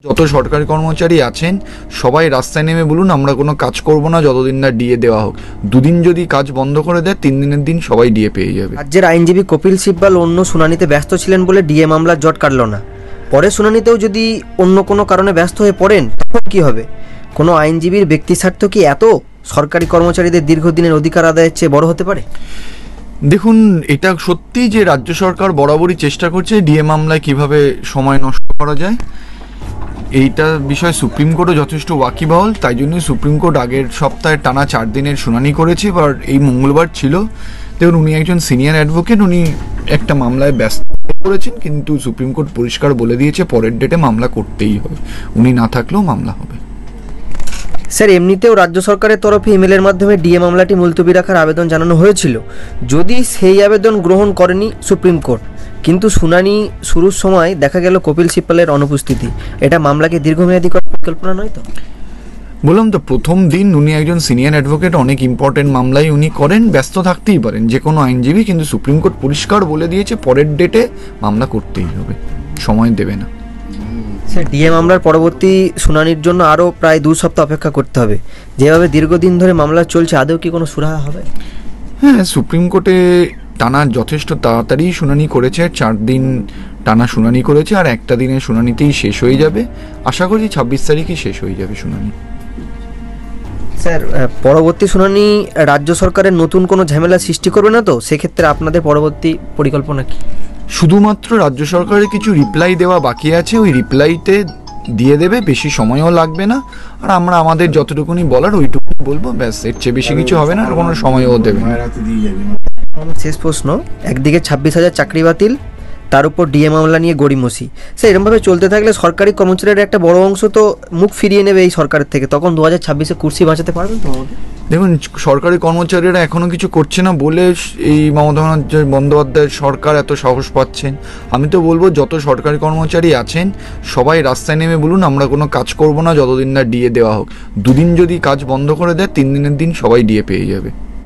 যত সরকারি কর্মচারী আছেন সবাই রাস্তায় নেমে বলুন আমরা কোনো কাজ করব না যতদিন না ডিএ দেওয়া হোক। দুদিন যদি কাজ বন্ধ করে দেয় 3 দিনের দিন সবাই ডিএ পেয়ে যাবে। রাজ্যের আইনজীবী কপিল সিব্বাল অন্য শুনানিতে ব্যস্ত ছিলেন বলে ডিএ মামলার জট কাটল না। পরে শুনানিতেও যদি অন্য কোনো কারণে ব্যস্ত হয়ে পড়েন তখন কি হবে? কোনো আইনজীবীর ব্যক্তি স্বার্থ কি এত সরকারি কর্মচারীদের দীর্ঘদিনের অধিকার আদায়ের চেয়ে বড় হতে পারে? দেখুন, এটা সত্যি যে রাজ্য সরকার বরাবরই চেষ্টা করছে ডিএ মামলায় কিভাবে সময় নষ্ট করা যায়। এইটা বিষয়ে সুপ্রিম কোর্টও যথেষ্ট ওয়াকিবহাল, তাই জন্যই সুপ্রিম কোর্ট আগের সপ্তাহে টানা 4 দিনের শুনানি করেছে। এবার এই মঙ্গলবার ছিল। দেখুন, উনি একজন সিনিয়র অ্যাডভোকেট, উনি একটা মামলায় ব্যস্ত করেছেন, কিন্তু সুপ্রিম কোর্ট পরিষ্কার বলে দিয়েছে পরের ডেটে মামলা করতেই হবে, উনি না থাকলেও মামলা হবে। স্যার, এমনিতেও রাজ্য সরকারের তরফে ইমেলের মাধ্যমে ডিএ মামলাটি মুলতবি রাখার আবেদন জানানো হয়েছিল। যদি সেই আবেদন গ্রহণ করেনি সুপ্রিম কোর্ট, কিন্তু শুনানি শুরুর সময় দেখা গেল কপিল সিব্বালের অনুপস্থিতি, এটা মামলাকে দীর্ঘমেয়াদী করার পরিকল্পনা নয় তো? বললাম তো, প্রথম দিন উনি একজন সিনিয়র অ্যাডভোকেট, অনেক ইম্পর্টেন্ট মামলাই উনি করেন, ব্যস্ত থাকতেই পারেন যে কোনো আইনজীবী, কিন্তু সুপ্রিম কোর্ট পরিষ্কার বলে দিয়েছে পরের ডেটে মামলা করতেই হবে, সময় দেবে না। স্যার, ডিএ মামলার পরবর্তী শুনানির জন্য আরও প্রায় 2 সপ্তাহ অপেক্ষা করতে হবে। যেভাবে দীর্ঘদিন ধরে মামলা চলছে, আদৌ কি কোনো সুরাহা হবে? হ্যাঁ, সুপ্রিম কোর্টে টানা যথেষ্ট তাড়াতাড়ি শুনানি করেছে, 4 দিন টানা শুনানি করেছে, আর একটা দিনের শুনানিতেই শেষ হয়ে যাবে। আশা করি 26 তারিখে শেষ হয়ে যাবে শুনানি। স্যার, পরবর্তী শুনানি রাজ্য সরকারের নতুন কোনো ঝামেলা সৃষ্টি করবে না তো? সেক্ষেত্রে আপনাদের পরবর্তী পরিকল্পনা কি? শুধুমাত্র রাজ্য সরকারের কিছু রিপ্লাই দেওয়া বাকি আছে, ওই রিপ্লাইতে দিয়ে দেবে, বেশি সময়ও লাগবে না, আর আমরা আমাদের যতটুকুনি বলার ওইটুকুনি বলবো, ব্যাস, এর চেয়ে বেশি কিছু হবে না, আর কোনো সময়ও দেবে না। শেষ প্রশ্ন, একদিকে 26,000 চাকরি বাতিল, তার উপর ডিএ মামলা নিয়ে গড়িমসি। স্যার, এরকমভাবে চলতে থাকলে সরকারি কর্মচারীর একটা বড় অংশ তো মুখ ফিরিয়ে নেবে এই সরকারের থেকে, তখন 2026-এ কুর্সি বাঁচাতে পারবেন তো? দেখুন, সরকারি কর্মচারীরা এখনও কিছু করছে না বলে এই মমতা বন্দ্যোপাধ্যায়ের সরকার এত সাহস পাচ্ছেন। আমি তো বলবো যত সরকারি কর্মচারী আছেন সবাই রাস্তায় নেমে বলুন আমরা কোনো কাজ করব না যতদিন না ডিএ দেওয়া হোক। দুদিন যদি কাজ বন্ধ করে দেয় 3 দিনের দিন সবাই ডিএ পেয়ে যাবে।